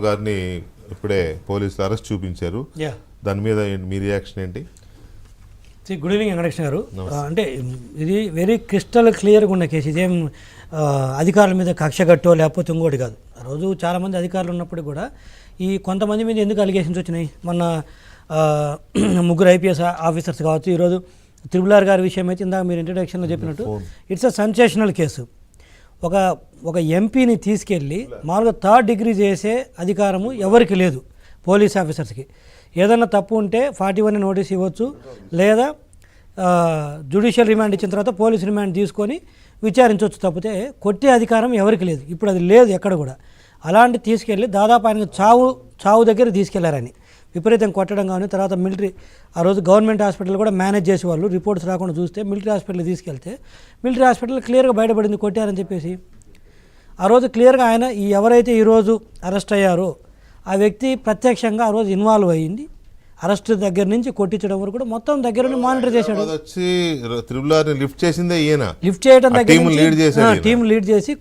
గారిని ఇప్పుడే పోలీసులు అరెస్ట్ చూపించారు. దాని మీద మీ రియాక్షన్ ఏంటి? గుడ్ ఈవినింగ్ వెంకటకృష్ణ గారు. అంటే ఇది వెరీ క్రిస్టల్ క్లియర్గా ఉన్న కేసు. ఇదేం అధికారుల మీద కక్షగట్టో లేకపోతే ఇంకోటి కాదు. ఆ రోజు చాలామంది అధికారులు ఉన్నప్పుడు కూడా ఈ కొంతమంది మీద ఎందుకు అలిగేషన్స్ వచ్చినాయి. మొన్న ముగ్గురు ఐపీఎస్ ఆఫీసర్స్ కావచ్చు. ఈరోజు త్రిపుల్ గారి విషయం అయితే ఇందాక మీరు ఇంట్రడక్షన్లో చెప్పినట్టు ఇట్స్ అ సెన్సేషనల్ కేసు. ఒక ఎంపీని తీసుకెళ్ళి మామూలుగా థర్డ్ డిగ్రీ చేసే అధికారము ఎవరికి లేదు. పోలీస్ ఆఫీసర్స్కి ఏదైనా తప్పు ఉంటే 41 నోటీస్ ఇవ్వచ్చు, లేదా జ్యుడిషియల్ రిమాండ్ ఇచ్చిన తర్వాత పోలీస్ రిమాండ్ తీసుకొని విచారించవచ్చు. తప్పితే కొట్టే అధికారం ఎవరికి లేదు. ఇప్పుడు అది లేదు ఎక్కడ కూడా. అలాంటి తీసుకెళ్ళి దాదాపు ఆయనకు చావు దగ్గర తీసుకెళ్లారని విపరీతం కొట్టడం కానీ, తర్వాత మిలిటరీ ఆ రోజు గవర్నమెంట్ హాస్పిటల్ కూడా మేనేజ్ చేసేవాళ్ళు. రిపోర్ట్స్ రాకుండా చూస్తే మిలిటరీ హాస్పిటల్ తీసుకెళ్తే మిలిటరీ హాస్పిటల్ క్లియర్గా బయటపడింది కొట్టారని చెప్పేసి. ఆ రోజు క్లియర్గా ఆయన ఎవరైతే ఈరోజు అరెస్ట్ అయ్యారో ఆ వ్యక్తి ప్రత్యక్షంగా ఆ రోజు ఇన్వాల్వ్ అయ్యింది. అరెస్ట్ దగ్గర నుంచి కొట్టించడం వరకు కూడా మొత్తం దగ్గర నుండి మానిటర్ చేశాడు. లిఫ్ట్ చేసిందే ఈయన. లిఫ్ట్ చేయడం దగ్గర టీం లీడ్ చేసి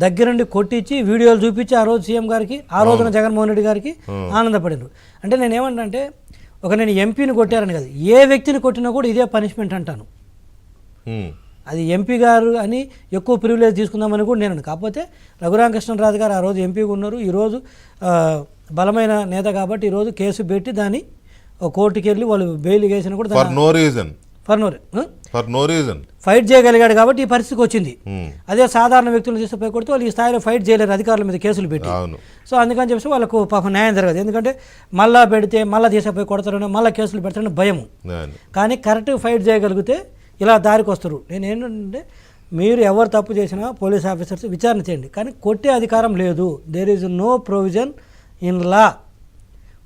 దగ్గర నుండి కొట్టించి వీడియోలు చూపించి ఆ రోజు సీఎం గారికి, ఆ రోజున జగన్మోహన్ రెడ్డి గారికి ఆనందపడినారు. అంటే నేను ఏమంటే నేను ఎంపీని కొట్టారని కాదు, ఏ వ్యక్తిని కొట్టినా కూడా ఇదే పనిష్మెంట్ అంటాను. అది ఎంపీ గారు అని ఎక్కువ ప్రివిలేజ్ తీసుకుందామని కూడా నేను. కాకపోతే రఘురామకృష్ణరాజు గారు ఆ రోజు ఎంపీగా ఉన్నారు. ఈరోజు బలమైన నేత కాబట్టి ఈరోజు కేసు పెట్టి దాన్ని కోర్టుకి వెళ్ళి వాళ్ళు బెయిల్ వేసినా కూడా ఫర్ నో రీజన్ ఫైట్ చేయగలిగాడు కాబట్టి ఈ పరిస్థితికి వచ్చింది. అదే సాధారణ వ్యక్తులు తీసుకుపోయి కొడితే వాళ్ళు ఈ స్థాయిలో ఫైట్ చేయలేరు అధికారుల మీద కేసులు పెట్టి. సో అందుకని చెప్పేసి వాళ్ళకు పాపం న్యాయం జరగదు. ఎందుకంటే మళ్ళా పెడితే మళ్ళీ తీసుకుపోయి కొడతారని, మళ్ళీ కేసులు పెడతారని భయం. కానీ కరెక్ట్గా ఫైట్ చేయగలిగితే ఇలా దారికి వస్తారు. నేను ఏంటంటే మీరు ఎవరు తప్పు చేసినా పోలీస్ ఆఫీసర్స్ విచారణ చేయండి, కానీ కొట్టే అధికారం లేదు. There is no provision in law.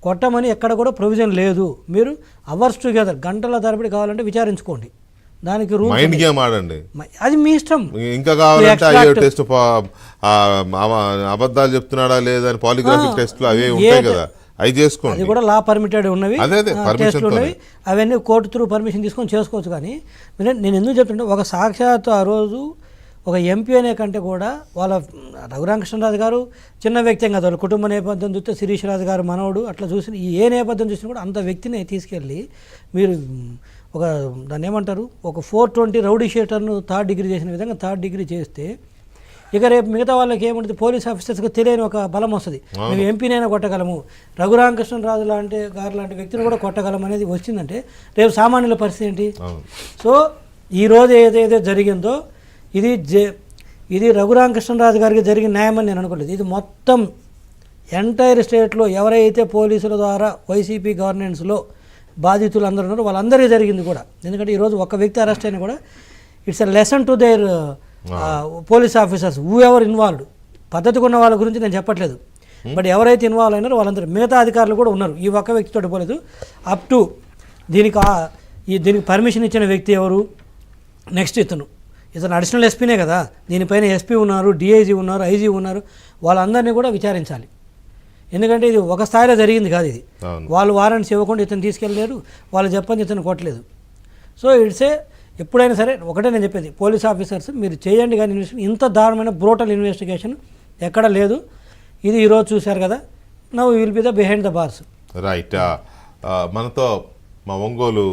కొట్టమని ఎక్కడ కూడా ప్రొవిజన్ లేదు. మీరు అవర్స్ టుగెదర్ గంటల తరబడి కావాలంటే విచారించుకోండి. దానికి మైండ్ గేమ్ ఆడండి, అది మీ ఇష్టం. ఇంకా కావాలంటే టెస్ట్ అబద్ధాలు చెప్తున్నాడా లేదా అని పాలిగ్రాఫిక్ టెస్ట్లు అవే ఉంటాయి కదా, అవి చేసుకోండి. అది కూడా లా పర్మిటెడ్ ఉన్నవి టెస్ట్లు ఉన్నవి. అవన్నీ కోర్టు త్రూ పర్మిషన్ తీసుకొని చేసుకోవచ్చు. కానీ నేను ఎందుకు చెప్తుంటే ఒక సాక్షాత్తు ఆ రోజు ఒక ఎంపీ అనే కంటే కూడా వాళ్ళ రఘురామకృష్ణరాజు గారు చిన్న వ్యక్తి కాదు. వాళ్ళ కుటుంబ నేపథ్యం చూస్తే శిరీష్ రాజు గారు మనవడు అట్లా చూసి ఏ నేపథ్యం చూసినా కూడా అంత వ్యక్తిని తీసుకెళ్ళి మీరు దాన్ని ఏమంటారు, ఒక 420 రౌడీ షీటర్ను థర్డ్ డిగ్రీ చేసిన విధంగా థర్డ్ డిగ్రీ చేస్తే ఇక రేపు మిగతా వాళ్ళకి ఏముంటుంది, పోలీస్ ఆఫీసర్స్కి తెలియని ఒక బలం వస్తుంది. మేము ఎంపీనైనా కొట్టగలము, రఘురామకృష్ణరాజు లాంటి వ్యక్తిని కూడా కొట్టగలం అనేది వచ్చిందంటే రేపు సామాన్యుల పరిస్థితి ఏంటి? సో ఈరోజు ఏదైతే జరిగిందో ఇది రఘురామకృష్ణరాజు గారికి జరిగిన న్యాయం అని నేను అనుకోలేదు. ఇది మొత్తం ఎంటైర్ స్టేట్లో ఎవరైతే పోలీసుల ద్వారా వైసీపీ గవర్నెన్స్లో బాధితులు అందరూ ఉన్నారో వాళ్ళందరికీ జరిగింది కూడా. ఎందుకంటే ఈరోజు ఒక వ్యక్తి అరెస్ట్ అయినా కూడా it's a lesson to their police officers who ever involved. పద్ధతిగా ఉన్న వాళ్ళ గురించి నేను చెప్పట్లేదు, బట్ ఎవరైతే ఇన్వాల్వ్ అయినారో వాళ్ళందరూ, మిగతా అధికారులు కూడా ఉన్నారు. ఈ ఒక్క వ్యక్తితో పోలేదు. అప్ టు దీనికి పర్మిషన్ ఇచ్చిన వ్యక్తి ఎవరు, నెక్స్ట్ ఇతను అడిషనల్ ఎస్పీనే కదా, దీనిపైన ఎస్పీ ఉన్నారు, డిఐజీ ఉన్నారు, ఐజీ ఉన్నారు. వాళ్ళందరినీ కూడా విచారించాలి. ఎందుకంటే ఇది ఒక స్థాయిలో జరిగింది కాదు. ఇది వాళ్ళు వారెంట్స్ ఇవ్వకుండా ఇతను తీసుకెళ్ళలేరు, వాళ్ళు చెప్పని ఇతను కొట్టలేదు. సో ఎప్పుడైనా సరే ఒకటే నేను చెప్పేది, పోలీస్ ఆఫీసర్స్ మీరు చేయండి, కానీ ఇంత దారుణమైన బ్రూటల్ ఇన్వెస్టిగేషన్ ఎక్కడ లేదు. ఇది ఈరోజు చూశారు కదా. Now will be the behind the bars. Right. మనతో మా ఒంగోలు